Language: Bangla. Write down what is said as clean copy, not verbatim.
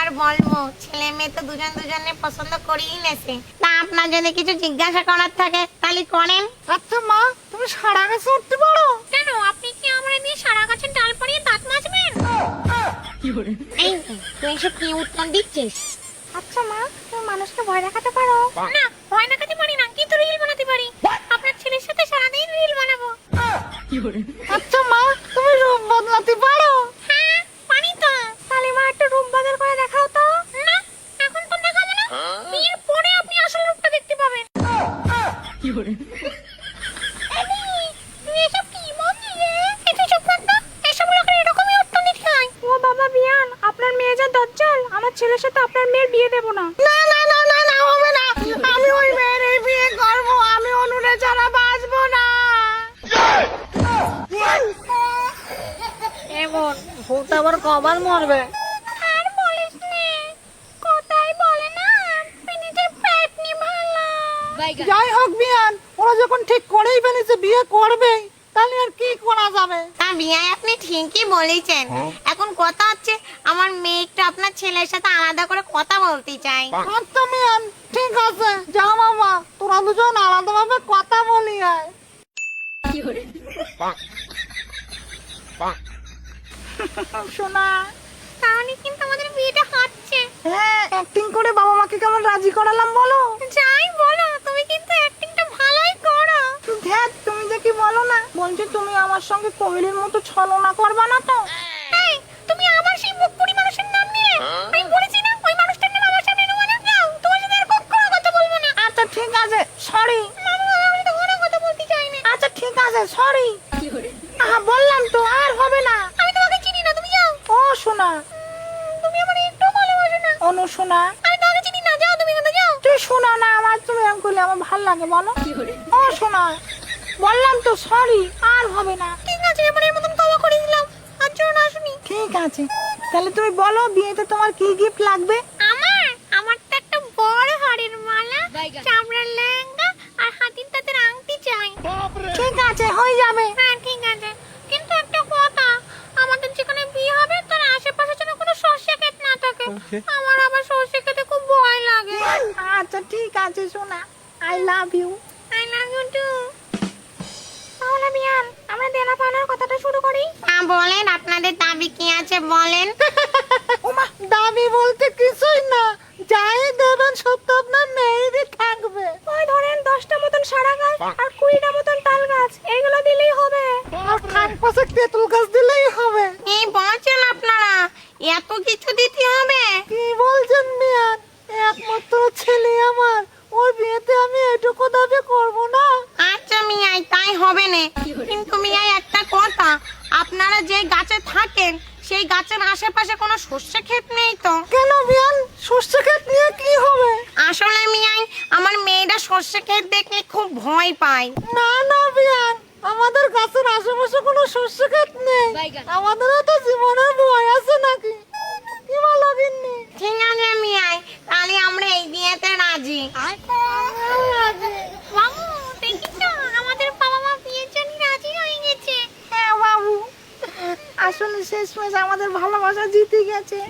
আর বলবো, ছেলে মেয়ে তো দুজন দুজনে পছন্দ করেই নেছে। তা আপনার যদি কিছু জিজ্ঞাসা করার থাকে তাহলে করেন। আচ্ছা মা, তুমি সারা গাছে উঠতে পারো? কেন, আপনি কি আমরা দিয়ে সারা গাছের ডাল পরিয়ে দাঁত মাজবেন? এই তুই এসব কি উত্তর দিচ্ছিস? আচ্ছা মা, তুমি মানুষকে ভয় দেখাতে পারো? না, ভয় দেখাতে পারি না, কিন্তু রিল বানাতে পারি। আপনার ছেলের সাথে সারাদিন রিল বানাবো। আচ্ছা মা, তুমি রূপ বদলাতে পারো? হ্যাঁ পারি তো। তাহলে মা একটু রূপ বদল করে দেখাও তো। না, এখন তো দেখাবো না, বিয়ের পরে আপনি আসল রূপটা দেখতে পাবেন। এই, তুই এসব কি বলছিস রে? এই তুই চুপ কর তো, এসব লোকের এরকমই উত্তর দিতে হয়। ও বাবা বিয়ান, আপনার মেয়ে যা দজ্জাল, আমার ছেলের সাথে আপনার মেয়ের বিয়ে দেব না। না না না না না, হবে না, আমি ওই মেয়ের বিয়ে করব, আমি অনুরে ছাড়া বাঁচবো না। এমন ভূত আবার কবার মরবে? আর বলিস নে, কোথায় বলে না পিনিতে পেট নি ভালো। যাই হোক বিয়ান, ওরা যখন ঠিক করেই ফেলেছে বিয়ে করবেই, তাহলে আর কি করা যাবে? তা বিয়ে আপনি ঠিকই বলেছেন। এখন কথা হচ্ছে, আমার মেয়ে একটু আপনার ছেলের সাথে আলাদা করে কথা বলতে চাই। আচ্ছা বিয়ান, ঠিক আছে, যা বাবা, তোরা দুজন আলাদাভাবে কথা বলি আয়। শোনা, তাহলে কিন্তু আমাদের বিয়েটা হচ্ছে। হ্যাঁ, অ্যাক্টিং করে বাবা মাকে কেমন রাজি করালাম বলো? যাই বলো, তুমি কিন্তু অ্যাক্টিংটা ভালোই করো। ধ্যাত, তুমি যে কি বলো না, বলছি তুমি আমার সঙ্গে কোহলির মতো ছলনা করবা না তো? এই, তুমি আবার সেই মুখপুরি মানুষের নাম নিলে। আমি বলেছি না ওই মানুষটার নাম আমার সামনে নেওয়া না। যাও, তোমার সাথে আর কখনো কথা বলবো না। আচ্ছা ঠিক আছে, সরি। মামা, আমি তো কোনো কথা বলতে চাই না। আচ্ছা ঠিক আছে, সরি। বললাম তো, আর হবে না। আমি তোমাকে চিনি না, তুমি যাও। ও শোনা, তুমি আমার একটু ভালোবাসো না। অনু শোনা, আমি তোমাকে চিনি না, যাও তুমি এখানে যাও। তুই শোনা না, আমার তুমি এরকম করলে আমার ভাল লাগে বলো? ও শোনা, বললাম তো সরি, আর হবে না। ঠিক আছে, এবারের মতন ক্ষমা করে দিলাম, আর জন্য আসুনি। ঠিক আছে, তাহলে তুমি বলো বিয়েতে তোমার কি গিফট লাগবে? আমার তো একটা বড় হাড়ের মালা, চামড়ার লেহেঙ্গা আর হাতির দাঁতের আংটি চাই। ঠিক আছে, হয়ে যাবে। হ্যাঁ ঠিক আছে, কিন্তু একটা কথা, আমাদের যেখানে বিয়ে হবে তার আশেপাশে যেন কোনো সর্ষে ক্ষেত না থাকে। আমার আবার সর্ষে খেতে খুব ভয় লাগে। আচ্ছা ঠিক আছে সোনা, I love you. I love you too. তাহলে বিয়ান, আমরা দেনা পাওনার কথাটা শুরু করি। বলেন, আপনাদের দাবি কি আছে বলেন। ওমা, দাবি বলতে কিছুই না, যাই দেবেন সব তো আপনার মেয়েরই থাকবে। ওই ধরেন 10টা মতন সারা গাছ আর 20টা মতন তাল গাছ, এইগুলো দিলেই হবে। আর খান পাশে তেঁতুল গাছ দিলেই হবে। কি বলছেন আপনারা, এত কিছু দিতে হবে? কি বলছেন মিয়ান, একমাত্র ছেলে আমার, ওর বিয়েতে আমি এটুকু দাবি করব না? আচ্ছা মিয়াই, তাই হবে না। কিন্তু মিয়াই একটা কথা, আপনারা যে গাছে থাকেন সেই গাছের আশেপাশে কোনো সর্ষে ক্ষেত নেই তো? কেন বিয়ান, সর্ষে ক্ষেত নিয়ে কি হবে? আসলে মিয়াই, আমার মেয়েটা সর্ষে ক্ষেত দেখলে খুব ভয় পায়। না না বিয়ান, আমাদের গাছের আশেপাশে কোনো সর্ষে ক্ষেত নেই, আমাদেরও তো জীবনের ভয় আছে নাকি? কি বলো গিন্নি? ঠিক আছে মিয়াই, তাহলে আমরা এই বিয়েতে রাজি। বাবু, দেখিছো আমাদের বাবা মা বিয়ের জন্য রাজি হয়ে গেছে। হ্যাঁ বাবু, আসলে শেষমেশ আমাদের ভালোবাসা জিতে গেছে।